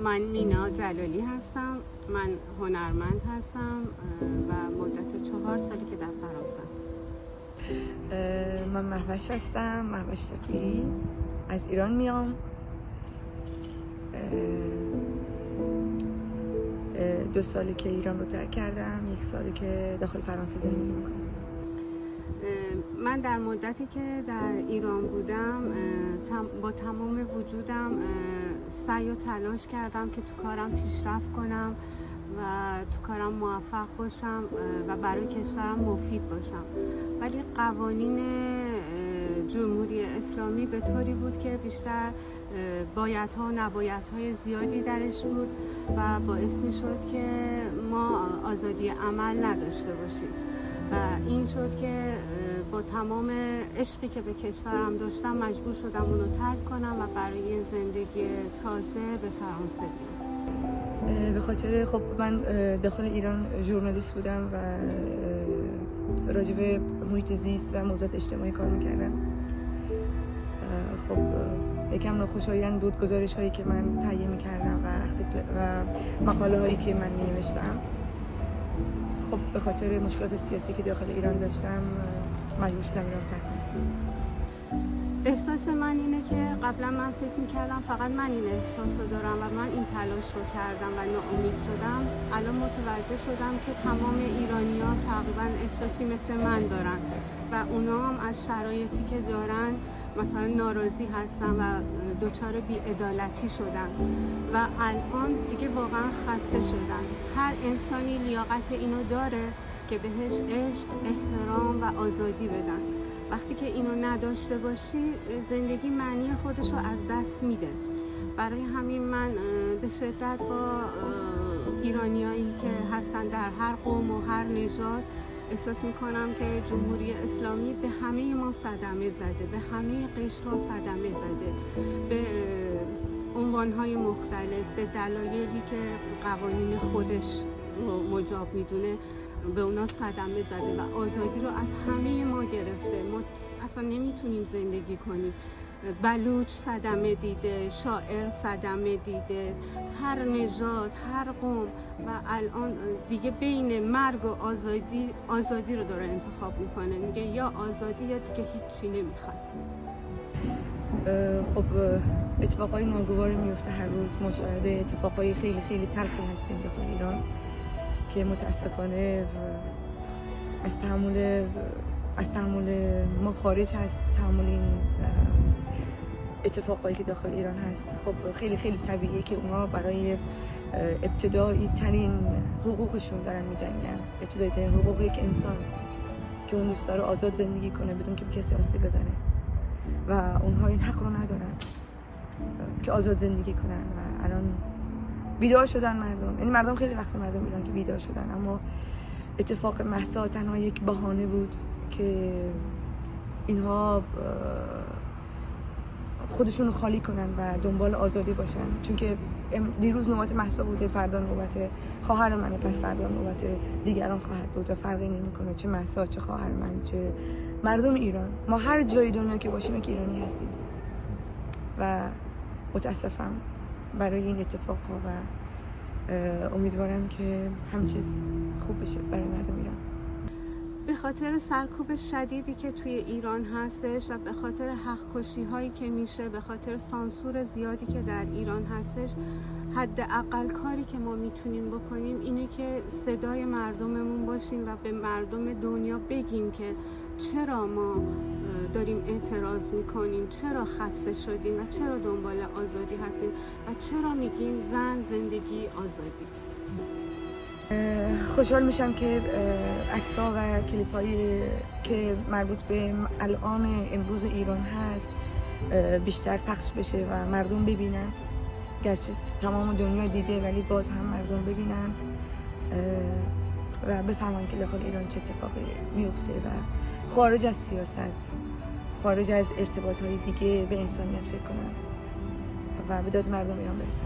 من مینا جلالی هستم. من هنرمند هستم و مدت 4 سالی که در فرانسه. من مهوش هستم، مهوش شفیعی. از ایران میام. 2 سالی که ایران رو ترک کردم، 1 سالی که داخل فرانسه زندگی میکنم. من در مدتی که در ایران بودم با تمام وجودم سعی و تلاش کردم که تو کارم پیشرفت کنم و تو کارم موفق باشم و برای کشورم مفید باشم، ولی قوانین جمهوری اسلامی به طوری بود که بیشتر بایدها و نبایدهای زیادی درش بود و باعث می شد که ما آزادی عمل نداشته باشیم و این شد که با تمام عشقی که به کشورم داشتم مجبور شدم اونو ترک کنم و برای زندگی تازه به فرانسه بیام. به خاطر خب من داخل ایران ژورنالیست بودم و راجع به محیط زیست و موضوعات اجتماعی کار میکردم. خب یکم ناخوشایند بود گزارش هایی که من تهیه میکردم و مقاله هایی که من مینوشتم. خب به خاطر مشکلات سیاسی که داخل ایران داشتم مجبور شدم ایران ترک کنم. احساس من اینه که قبلا من فکر میکردم فقط من این احساس رو دارم و من این تلاش رو کردم و ناامید شدم. الان متوجه شدم که تمام ایرانی‌ها تقریبا احساسی مثل من دارن و اونا هم از شرایطی که دارن مثلا ناراضی هستن و دچار بی‌عدالتی شدن و الان دیگه واقعا خسته شدن. هر انسانی لیاقت اینو داره که بهش عشق، احترام و آزادی بدن. وقتی که اینو نداشته باشی زندگی معنی خودش رو از دست میده. برای همین من به شدت با ایرانیایی که هستن در هر قوم و هر نژاد احساس میکنم که جمهوری اسلامی به همه ما صدمه زده، به همه قشرها صدمه زده، به عنوانهای مختلف، به دلایلی که قوانین خودش رو مجاب میدونه به اونا صدمه زده و آزادی رو از همه ما گرفته. ما اصلا نمیتونیم زندگی کنیم. بلوچ صدمه دیده، شاعر صدمه دیده، هر نژاد، هر قوم و الان دیگه بین مرگ و آزادی رو داره انتخاب میکنه. میگه یا آزادی یا دیگه هیچی نمیخواد. خب اتفاقای ناگواری میفته هر روز. ما شاهد اتفاقای خیلی خیلی تلخی هستیم داخل ایران که متاسفانه از تحمل ما خارج هست. تحمل این اتفاقایی که داخل ایران هست خب خیلی خیلی طبیعیه که اونا برای ابتدایی ترین حقوقشون دارن می‌جنگن. ابتدایی ترین حقوق یک انسان که اون دوست داره آزاد زندگی کنه بدون که به کسی آسیب بزنه و اونها این حق رو ندارن که آزاد زندگی کنن و الان بیدار شدن مردم. یعنی مردم خیلی وقت مردم ایران که بیدار شدن، اما اتفاق مهسا تنها یک بهانه بود که اینها خودشون رو خالی کنن و دنبال آزادی باشن. چون که دیروز نوبت مهسا بوده، فردا نوبت خواهر منه، پس فردا نوبت دیگران خواهد بود و فرقی نمیکنه چه مهسا، چه خواهر من، چه مردم ایران. ما هر جای دنیا که باشیم یک ایرانی هستیم و متاسفم برای این اتفاقا و امیدوارم که همه چیز خوب بشه برای مردم ایران. به خاطر سرکوب شدیدی که توی ایران هستش و به خاطر حق کشی هایی که میشه، به خاطر سانسور زیادی که در ایران هستش، حداقل کاری که ما میتونیم بکنیم اینه که صدای مردممون باشیم و به مردم دنیا بگیم که چرا ما داریم اعتراض میکنیم، چرا خسته شدیم و چرا دنبال آزادی هستیم و چرا میگیم زن، زندگی، آزادی. خوشحال میشم که عکس‌ها و کلیپ‌هایی که مربوط به الان امروز ایران هست بیشتر پخش بشه و مردم ببینن. گرچه تمام دنیا دیده ولی باز هم مردم ببینن و بفهمن که داخل ایران چه اتفاقی میفته و خارج از سیاست، خارج از ارتباط‌های دیگه به انسانیت فکر کنن و به داد مردم ایران برسن.